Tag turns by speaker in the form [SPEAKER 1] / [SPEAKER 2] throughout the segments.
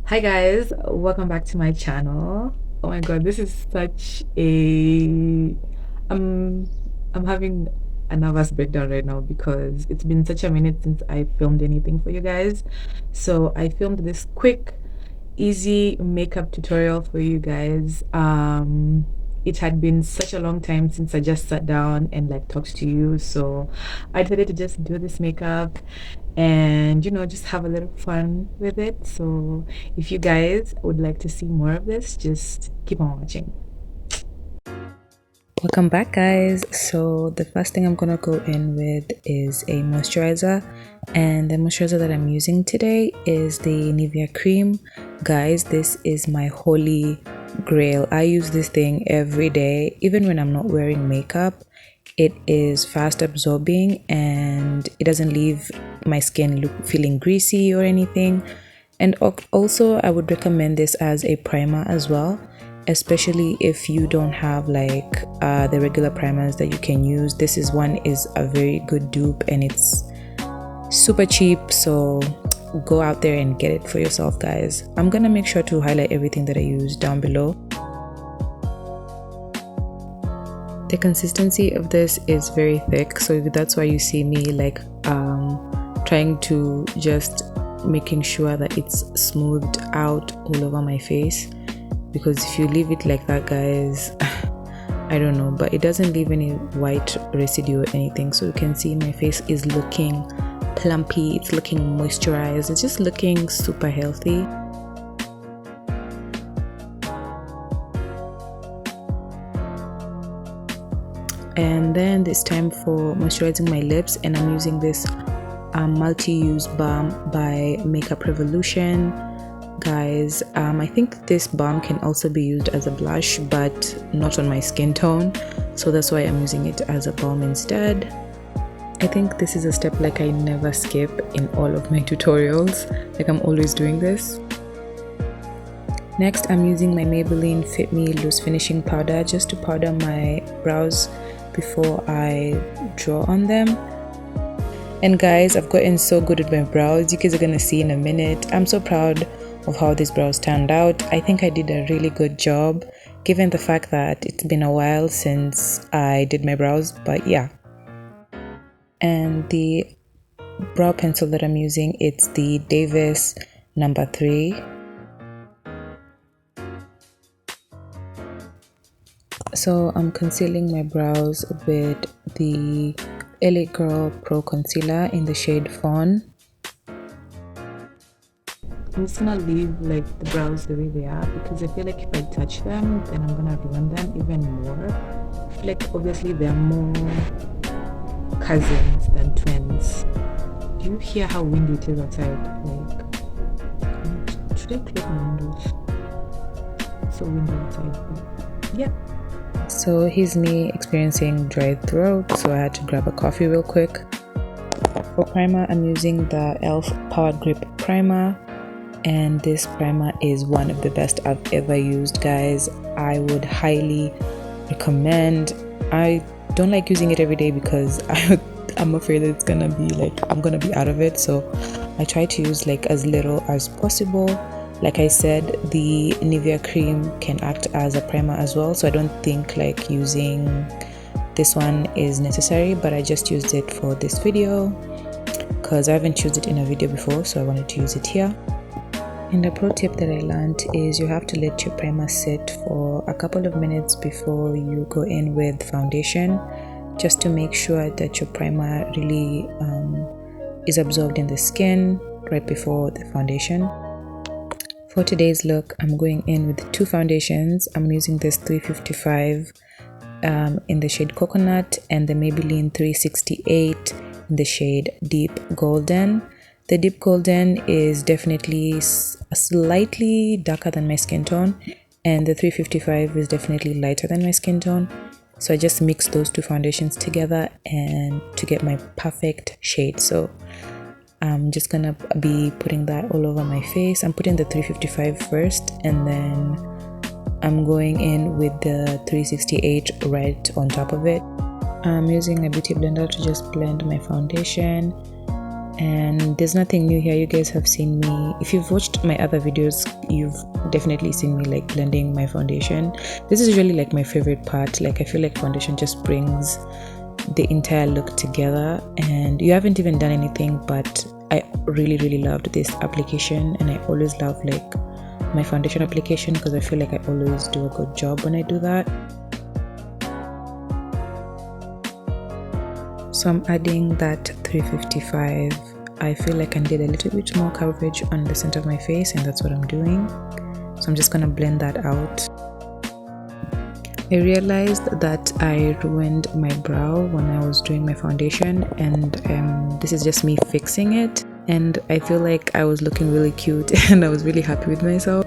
[SPEAKER 1] Hi guys, welcome back to my channel. Oh my god, this is such a I'm I'm having a nervous breakdown right now because it's been such a minute since I filmed anything for you guys. So I filmed this quick, easy makeup tutorial for you guys. It had been such a long time since I just sat down and like talked to you, so I decided to just do this makeup and just have a little fun with it. So if you guys would like to see more of this, just keep on watching.
[SPEAKER 2] Welcome back, guys. So the first thing I'm gonna go in with is a moisturizer, and the moisturizer that I'm using today is the Nivea cream. Guys, this is my holy grail. I use this thing every day, even when I'm not wearing makeup. It is fast absorbing and it doesn't leave my skin feeling greasy or anything. And also I would recommend this as a primer as well, especially if you don't have like the regular primers that you can use. This is a very good dupe and it's super cheap, so go out there and get it for yourself, guys. I'm gonna make sure to highlight everything that I use down below. The consistency of this is very thick, so that's why you see me like trying to just making sure that it's smoothed out all over my face, because if you leave it like that, guys, I don't know, but it doesn't leave any white residue or anything. So you can see my face is looking plumpy, it's looking moisturized, it's just looking super healthy. And then it's time for moisturizing my lips, and I'm using this multi-use balm by Makeup Revolution. Guys, I think this balm can also be used as a blush, but not on my skin tone, so that's why I'm using it as a balm instead. I think this is a step like I never skip in all of my tutorials, like I'm always doing this. Next, I'm using my Maybelline Fit Me Loose Finishing Powder just to powder my brows before I draw on them. And guys, I've gotten so good at my brows. You guys are gonna see in a minute. I'm so proud of how these brows turned out. I think I did a really good job given the fact that it's been a while since I did my brows, but yeah. And the brow pencil that I'm using, it's the Davis number 3. So I'm concealing my brows with the LA Girl Pro Concealer in the shade Fawn.
[SPEAKER 1] I'm just gonna leave like the brows the way they are because I feel like if I touch them, then I'm gonna ruin them even more. I feel like obviously they're more cousins than twins. Do you hear how windy it is outside? Like, should I close my windows? It's so windy outside. Yeah.
[SPEAKER 2] So here's me experiencing dry throat, so I had to grab a coffee real quick. For primer, I'm using the e.l.f. Power Grip Primer, and this primer is one of the best I've ever used, guys. I would highly recommend. I don't like using it every day because I'm afraid that it's gonna be like I'm gonna be out of it, so I try to use like as little as possible. Like I said, the Nivea cream can act as a primer as well, so I don't think like using this one is necessary, but I just used it for this video because I haven't used it in a video before, so I wanted to use it here. And a pro tip that I learned is you have to let your primer sit for a couple of minutes before you go in with foundation, just to make sure that your primer really is absorbed in the skin right before the foundation. For today's look, I'm going in with 2 foundations. I'm using this 355 in the shade Coconut and the Maybelline 368 in the shade Deep Golden. The Deep Golden is definitely slightly darker than my skin tone, and the 355 is definitely lighter than my skin tone. So I just mixed those 2 foundations together and to get my perfect shade. So I'm just gonna be putting that all over my face. I'm putting the 355 first, and then I'm going in with the 368 right on top of it. I'm using a beauty blender to just blend my foundation, and there's nothing new here. You guys have seen me, if you've watched my other videos, you've definitely seen me like blending my foundation. This is really like my favorite part. Like I feel like foundation just brings the entire look together, and you haven't even done anything, but I really loved this application, and I always love like my foundation application because I feel like I always do a good job when I do that. So I'm adding that 355. I feel like I need a little bit more coverage on the center of my face, and that's what I'm doing. So I'm just gonna blend that out. I realized that I ruined my brow when I was doing my foundation, and this is just me fixing it, and I feel like I was looking really cute and I was really happy with myself.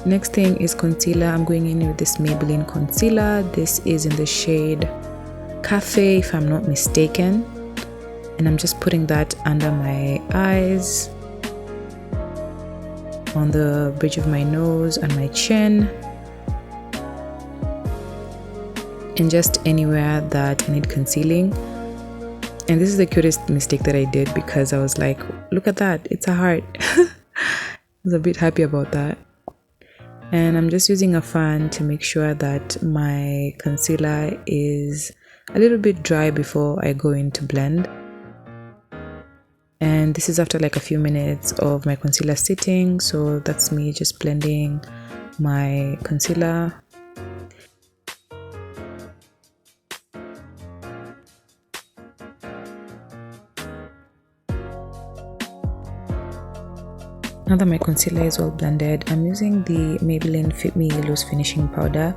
[SPEAKER 2] Next thing is concealer. I'm going in with this Maybelline concealer. This is in the shade Cafe, if I'm not mistaken, and I'm just putting that under my eyes, on the bridge of my nose, and my chin, and just anywhere that I need concealing. And this is the cutest mistake that I did, because I was like, look at that, it's a heart. I was a bit happy about that. And I'm just using a fan to make sure that my concealer is a little bit dry before I go in to blend. And this is after like a few minutes of my concealer sitting, so that's me just blending my concealer. Now that my concealer is all blended, I'm using the Maybelline Fit Me Loose Finishing Powder.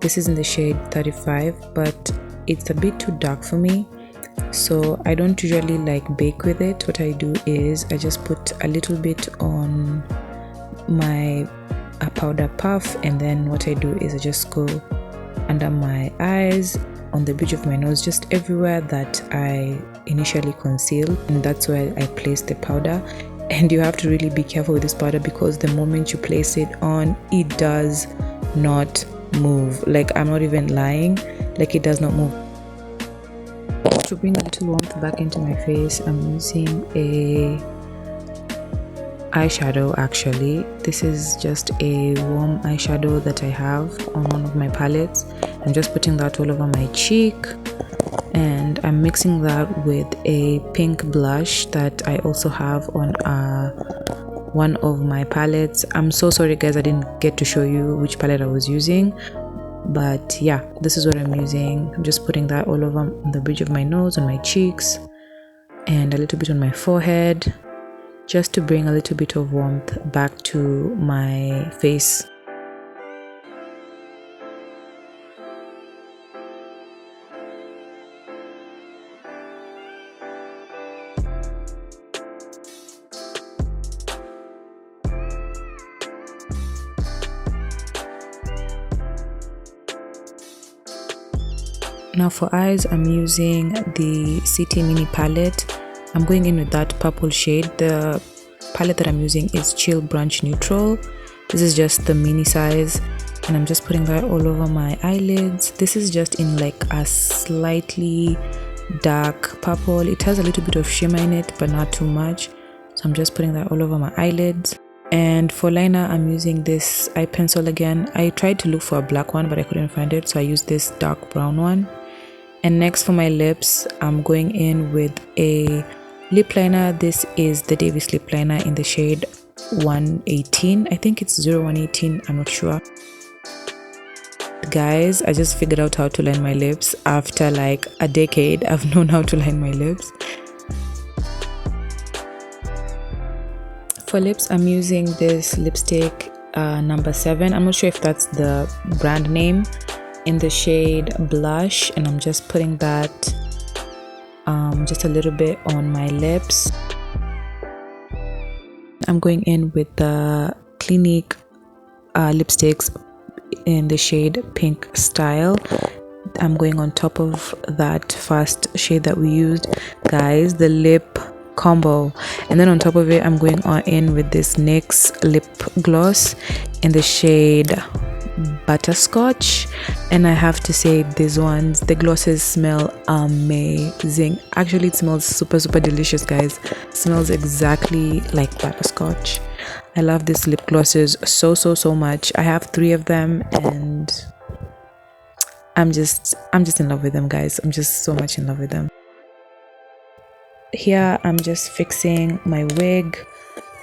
[SPEAKER 2] This is in the shade 35, but it's a bit too dark for me, so I don't usually like bake with it. What I do is I just put a little bit on my powder puff, and then what I do is I just go under my eyes, on the bridge of my nose, just everywhere that I initially concealed, and that's where I place the powder. And you have to really be careful with this powder, because the moment you place it on, it does not move. Like, I'm not even lying, like it does not move. To bring a little warmth back into my face, I'm using a eyeshadow. Actually, this is just a warm eyeshadow that I have on one of my palettes. I'm just putting that all over my cheek, and I'm mixing that with a pink blush that I also have on one of my palettes. I'm so sorry guys, I didn't get to show you which palette I was using, but yeah, this is what I'm using. I'm just putting that all over the bridge of my nose, on my cheeks, and a little bit on my forehead, just to bring a little bit of warmth back to my face. Now for eyes, I'm using the CT Mini palette. I'm going in with that purple shade. The palette that I'm using is Chill Brunch Neutral. This is just the mini size, and I'm just putting that all over my eyelids. This is just in like a slightly dark purple. It has a little bit of shimmer in it, but not too much. So I'm just putting that all over my eyelids. And for liner, I'm using this eye pencil again. I tried to look for a black one, but I couldn't find it, so I used this dark brown one. And next for my lips, I'm going in with a lip liner. This is the Davis lip liner in the shade 118. I think it's 0118, I'm not sure. Guys, I just figured out how to line my lips after like a decade. I've known how to line my lips. For lips, I'm using this lipstick number 7. I'm not sure if that's the brand name, in the shade Blush, and I'm just putting that just a little bit on my lips. I'm going in with the Clinique lipsticks in the shade Pink Style. I'm going on top of that first shade that we used, guys, the lip combo. And then on top of it, I'm going on in with this NYX lip gloss in the shade butterscotch, and I have to say these ones, the glosses smell amazing. Actually, it smells super delicious, guys. It smells exactly like butterscotch. I love these lip glosses so much. I have 3 of them, and I'm just in love with them, guys. I'm just so much in love with them. Here I'm just fixing my wig,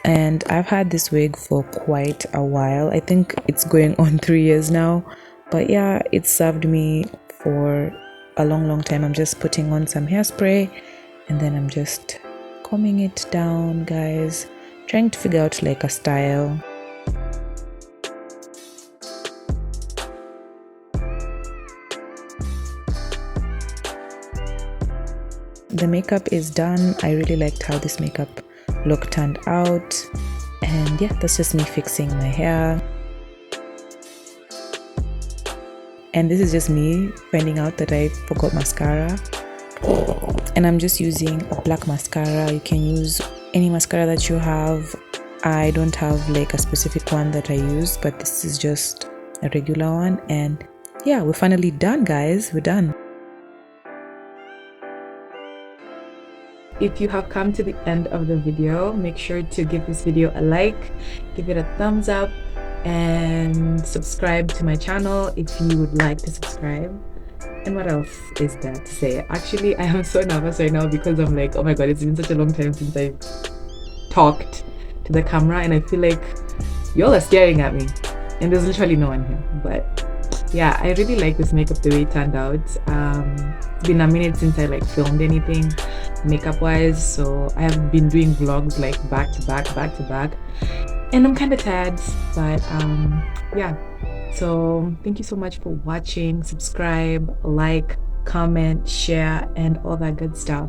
[SPEAKER 2] and I've had this wig for quite a while. I think it's going on 3 years now, but yeah, it served me for a long time. I'm just putting on some hairspray, and then I'm just combing it down, guys, trying to figure out like a style. The makeup is done. I really liked how this makeup look turned out, and yeah, that's just me fixing my hair. And this is just me finding out that I forgot mascara, and I'm just using a black mascara. You can use any mascara that you have. I don't have like a specific one that I use, but this is just a regular one. And yeah, we're finally done, guys. We're done.
[SPEAKER 1] If you have come to the end of the video, make sure to give this video a like, give it a thumbs up, and subscribe to my channel if you would like to subscribe. And what else is there to say? Actually, I am so nervous right now because I'm like, oh my god, it's been such a long time since I've talked to the camera, and I feel like y'all are staring at me and there's literally no one here. But yeah, I really like this makeup the way it turned out. It's been a minute since I like filmed anything makeup wise, so I have been doing vlogs like back to back, and I'm kind of tired, but yeah, so thank you so much for watching. Subscribe, like, comment, share, and all that good stuff,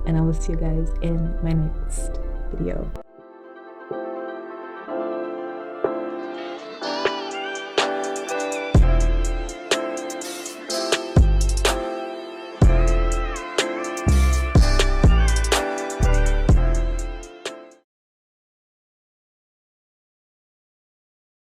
[SPEAKER 1] and I will see you guys in my next video.